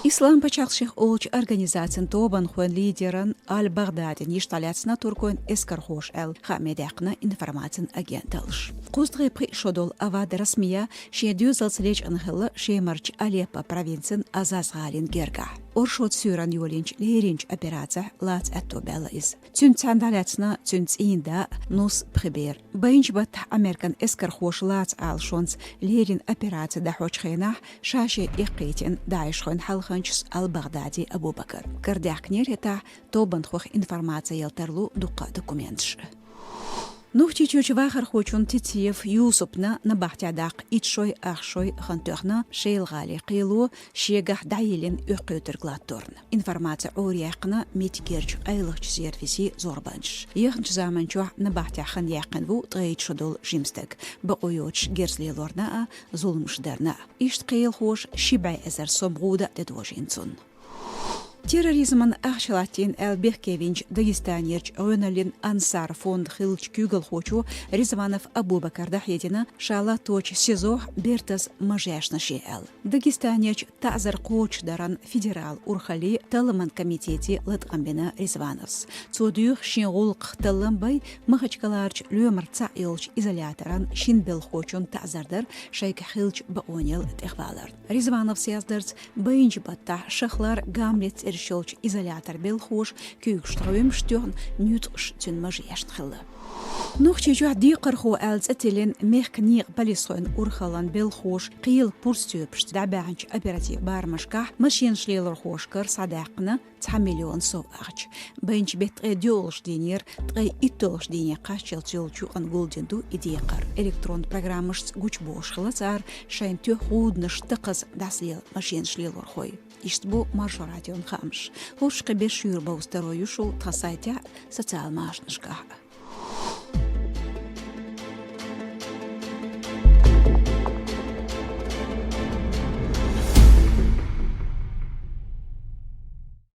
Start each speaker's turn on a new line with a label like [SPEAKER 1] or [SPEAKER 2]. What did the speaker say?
[SPEAKER 1] İslam Paçaqşıq Uluç Organizasiyasının toban xön liderin Al-Baghdadi niştalyasına turkun eskar hoş el xamedaqna informatsiyan agentalish. Quzg'i prişodol avad rasmiya şedüzalsleç anhılı şemarç Aleppo provinsin azaz halin gergah. Orşot süran yolinç lerinç operatsiya lats attobela is. Tünt sandalyasına tünt inda nus priber. Bayınç bat Amerikan eskar hoş lats al şons lerin operatsiya da hoçxenah şaşe iqitin Daesh xön halxançs Al-Baghdadi Abu Bakr. Kardaqnir eta toban xox informatsiya yaltarlu duqa dokumentsh. Нухчичуч вахар хочун Титиев Юсупна на бахтядақ итшой ахшой хантохна шейлгали қилу шегах дайлин үқөтер глатторн. Информация орияқна метгерч айлыч сервиси зорбанш. Яхнч заманчуа на бахтяхан яқынву тгейчудол жимстек. Бақойоч герслилорна зулмшдарна. Ишт қил хош шибай азар сомгуда дедвожинцун. Терроризман ахшалатин Элбехкевинч Дагестанерч Рöналин Ансар фонд Хилч Кюгл хочу Ризванов Абу Бакар Дахетина шала точ СИЗО Бертас Мажешна Шиэл. Дагестанерч Тазар Коч Даран Федерал Урхали Таламан комитете Латгамбина Ризвановс. Цудюх Шингулк Таламбай Махачкаларч Люмарца Илч изоляторан Шинбел хочун Тазардар Шайк Хилч Баонил Техвалар. Ризвановс яздерц Баинч Батта Шахлар Гамлет Шолч изолятор бел хош күйгштравым штёрн нютш тюн мажешнхылы. Нухчичу дикарху элц этилен мехкнир балисхын урхалан бел хош қил пурстюпшт дабанч оператив бармашка машин шлелер хошкар садақны 10 миллион соварч. Бенч бетре дёлш денер трей итолш денер қашчел тюлчу ангулденду идеқар. Электрон программышц гуч бошхылацар шайн тё худныш тықыз даслел машин шлелер хой. Иштбу маршоратион хамш. Хош қебеш юрба устарою шул тхасайтя социал машнышка.